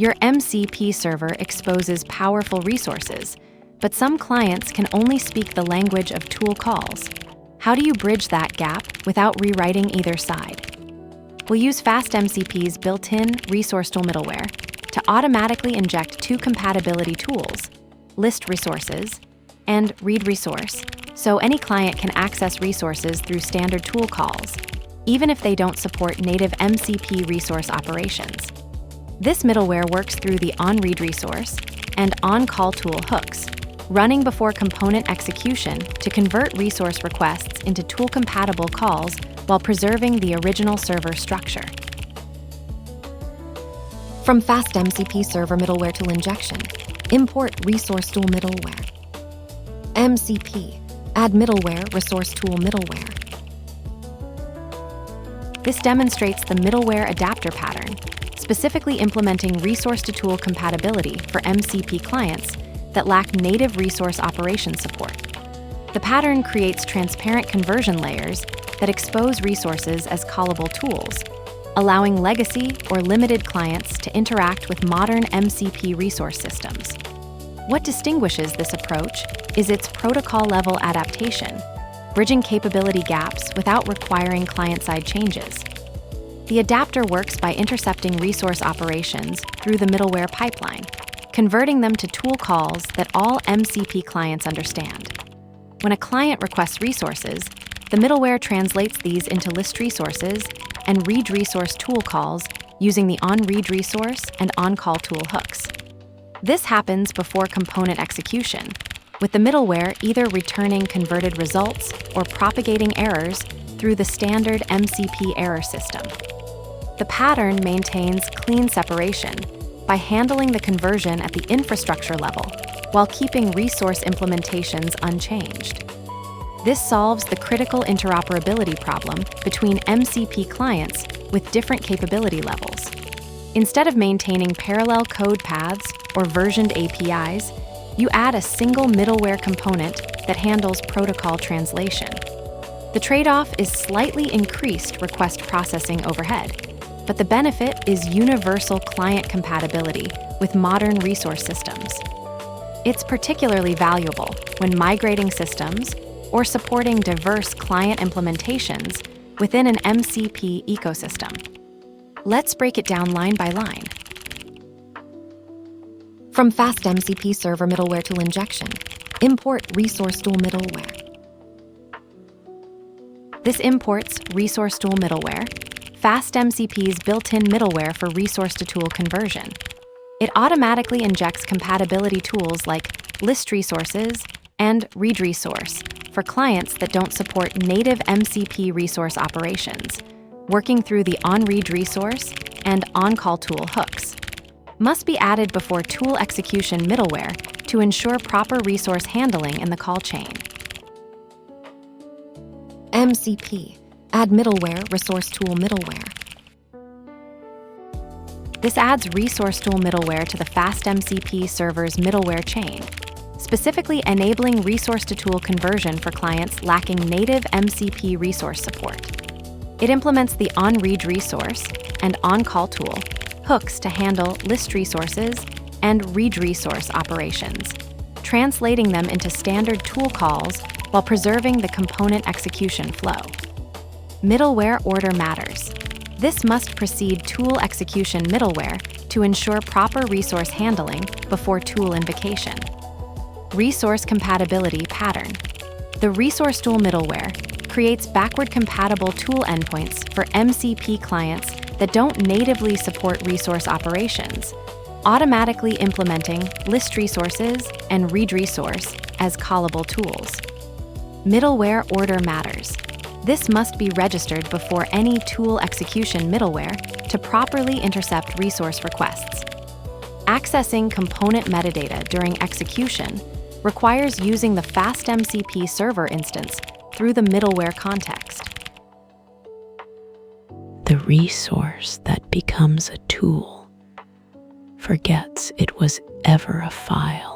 Your MCP server exposes powerful resources, but some clients can only speak the language of tool calls. How do you bridge that gap without rewriting either side? We'll use FastMCP's built-in ResourceToolMiddleware to automatically inject two compatibility tools, List Resources and Read Resource, so any client can access resources through standard tool calls, even if they don't support native MCP resource operations. This middleware works through the onReadResource and onCallTool hooks, running before component execution to convert resource requests into tool-compatible calls while preserving the original server structure. From FastMCP server middleware tool injection, import ResourceToolMiddleware. MCP, add middleware ResourceToolMiddleware. This demonstrates the middleware adapter pattern, specifically implementing resource-to-tool compatibility for MCP clients that lack native resource operation support. The pattern creates transparent conversion layers that expose resources as callable tools, allowing legacy or limited clients to interact with modern MCP resource systems. What distinguishes this approach is its protocol-level adaptation, bridging capability gaps without requiring client-side changes. The adapter works by intercepting resource operations through the middleware pipeline, converting them to tool calls that all MCP clients understand. When a client requests resources, the middleware translates these into list resources and read resource tool calls using the onReadResource and onCallTool hooks. This happens before component execution, with the middleware either returning converted results or propagating errors through the standard MCP error system. The pattern maintains clean separation by handling the conversion at the infrastructure level while keeping resource implementations unchanged. This solves the critical interoperability problem between MCP clients with different capability levels. Instead of maintaining parallel code paths or versioned APIs, you add a single middleware component that handles protocol translation. The trade-off is slightly increased request processing overhead, but the benefit is universal client compatibility with modern resource systems. It's particularly valuable when migrating systems or supporting diverse client implementations within an MCP ecosystem. Let's break it down line by line. From FastMCP server middleware tool injection, import ResourceToolMiddleware. This imports ResourceToolMiddleware, FastMCP's built-in middleware for resource-to-tool conversion. It automatically injects compatibility tools like List Resources and Read Resource for clients that don't support native MCP resource operations, working through the onReadResource and onCallTool hooks. Must be added before tool execution middleware to ensure proper resource handling in the call chain. MCP, add middleware ResourceToolMiddleware. This adds ResourceToolMiddleware to the FastMCP server's middleware chain, specifically enabling resource-to-tool conversion for clients lacking native MCP resource support. It implements the onReadResource and onCallTool hooks to handle list resources and read resource operations, translating them into standard tool calls while preserving the component execution flow. Middleware order matters. This must precede tool execution middleware to ensure proper resource handling before tool invocation. Resource compatibility pattern. The ResourceToolMiddleware creates backward-compatible tool endpoints for MCP clients that don't natively support resource operations, automatically implementing list resources and read resource as callable tools. Middleware order matters. This must be registered before any tool execution middleware to properly intercept resource requests. Accessing component metadata during execution requires using the FastMCP server instance through the middleware context. The resource that becomes a tool forgets it was ever a file.